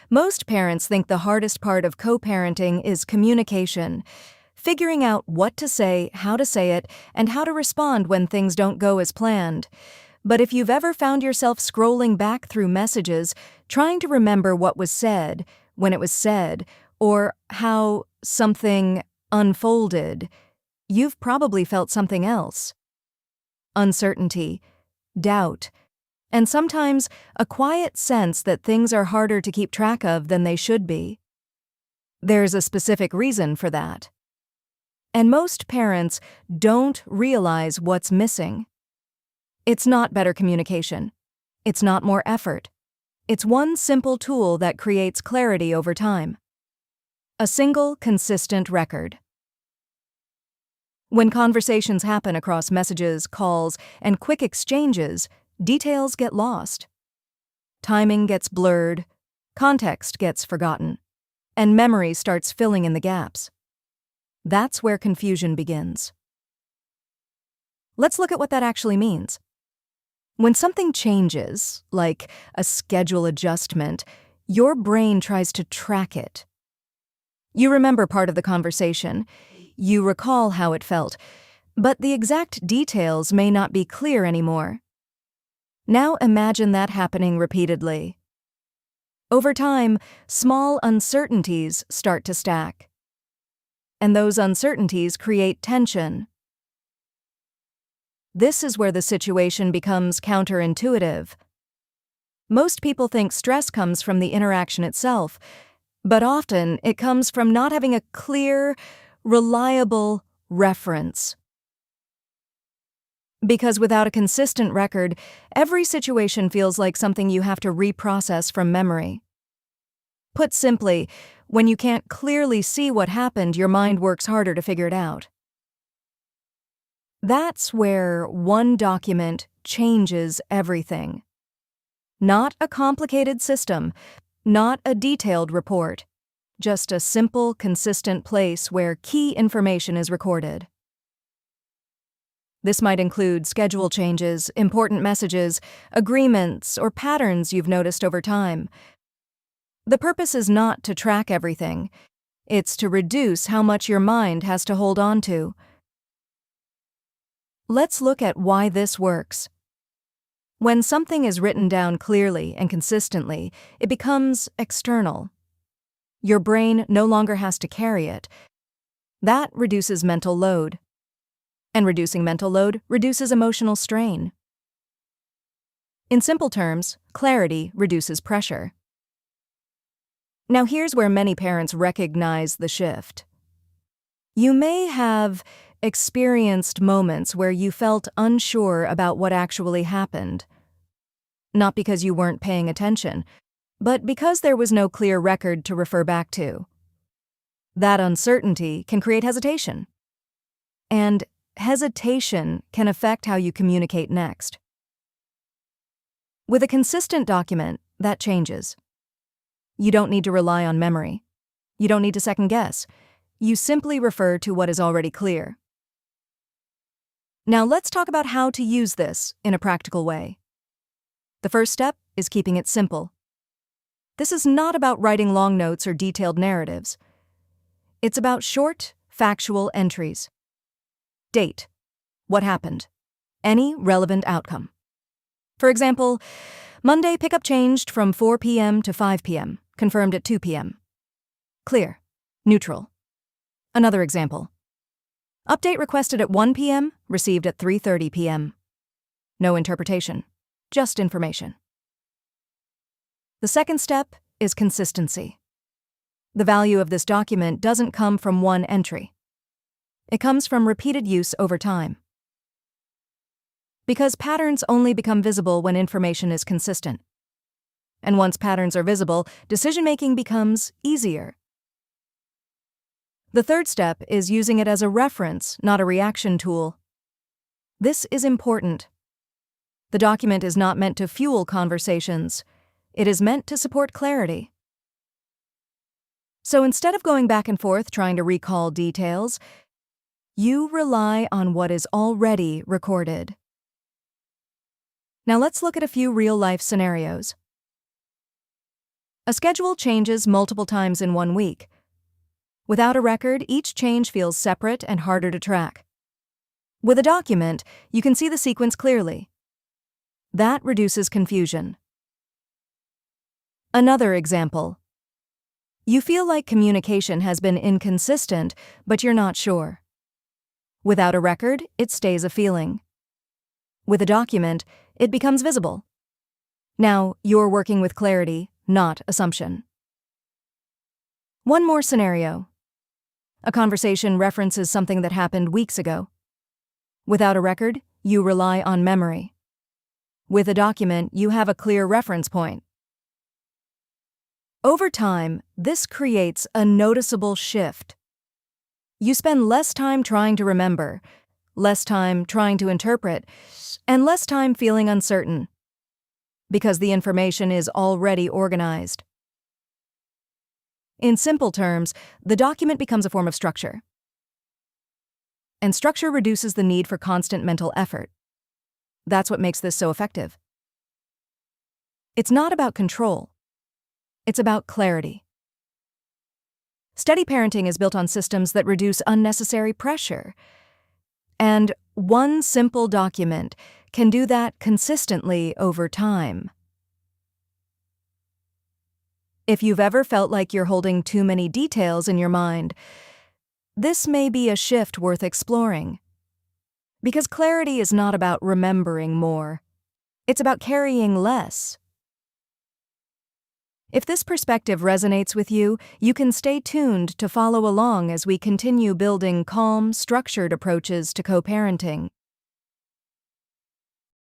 Most parents think the hardest part of co-parenting is communication, figuring out what to say, how to say it, and how to respond when things don't go as planned. But if you've ever found yourself scrolling back through messages, trying to remember what was said, when it was said, or how something unfolded, you've probably felt something else. Uncertainty, doubt, and sometimes a quiet sense that things are harder to keep track of than they should be. There's a specific reason for that. And most parents don't realize what's missing. It's not better communication. It's not more effort. It's one simple tool that creates clarity over time. A single, consistent record. When conversations happen across messages, calls, and quick exchanges, details get lost. Timing gets blurred, context gets forgotten, and memory starts filling in the gaps. That's where confusion begins. Let's look at what that actually means. When something changes, like a schedule adjustment, your brain tries to track it. You remember part of the conversation, you recall how it felt, but the exact details may not be clear anymore. Now imagine that happening repeatedly. Over time, small uncertainties start to stack. And those uncertainties create tension. This is where the situation becomes counterintuitive. Most people think stress comes from the interaction itself, but often it comes from not having a clear, reliable reference. Because without a consistent record, every situation feels like something you have to reprocess from memory. Put simply, when you can't clearly see what happened, your mind works harder to figure it out. That's where one document changes everything. Not a complicated system, not a detailed report, just a simple, consistent place where key information is recorded. This might include schedule changes, important messages, agreements, or patterns you've noticed over time. The purpose is not to track everything. It's to reduce how much your mind has to hold on to. Let's look at why this works. When something is written down clearly and consistently, it becomes external. Your brain no longer has to carry it. That reduces mental load. And reducing mental load reduces emotional strain. In simple terms, clarity reduces pressure. Now here's where many parents recognize the shift. You may have experienced moments where you felt unsure about what actually happened. Not because you weren't paying attention, but because there was no clear record to refer back to. That uncertainty can create hesitation. And hesitation can affect how you communicate next. With a consistent document, that changes. You don't need to rely on memory. You don't need to second guess. You simply refer to what is already clear. Now let's talk about how to use this in a practical way. The first step is keeping it simple. This is not about writing long notes or detailed narratives. It's about short, factual entries. Date. What happened? Any relevant outcome. For example, Monday pickup changed from 4 p.m. to 5 p.m., confirmed at 2 p.m. Clear. Neutral. Another example. Update requested at 1 p.m., received at 3:30 p.m. No interpretation, just information. The second step is consistency. The value of this document doesn't come from one entry. It comes from repeated use over time. Because patterns only become visible when information is consistent. And once patterns are visible, decision-making becomes easier. The third step is using it as a reference, not a reaction tool. This is important. The document is not meant to fuel conversations. It is meant to support clarity. So instead of going back and forth trying to recall details, you rely on what is already recorded. Now let's look at a few real-life scenarios. A schedule changes multiple times in 1 week. Without a record, each change feels separate and harder to track. With a document, you can see the sequence clearly. That reduces confusion. Another example. You feel like communication has been inconsistent, but you're not sure. Without a record, it stays a feeling. With a document, it becomes visible. Now, you're working with clarity, not assumption. One more scenario. A conversation references something that happened weeks ago. Without a record, you rely on memory. With a document, you have a clear reference point. Over time, this creates a noticeable shift. You spend less time trying to remember, less time trying to interpret, and less time feeling uncertain, because the information is already organized. In simple terms, the document becomes a form of structure. And structure reduces the need for constant mental effort. That's what makes this so effective. It's not about control. It's about clarity. Steady parenting is built on systems that reduce unnecessary pressure. And one simple document can do that consistently over time. If you've ever felt like you're holding too many details in your mind, this may be a shift worth exploring. Because clarity is not about remembering more. It's about carrying less. If this perspective resonates with you, you can stay tuned to follow along as we continue building calm, structured approaches to co-parenting.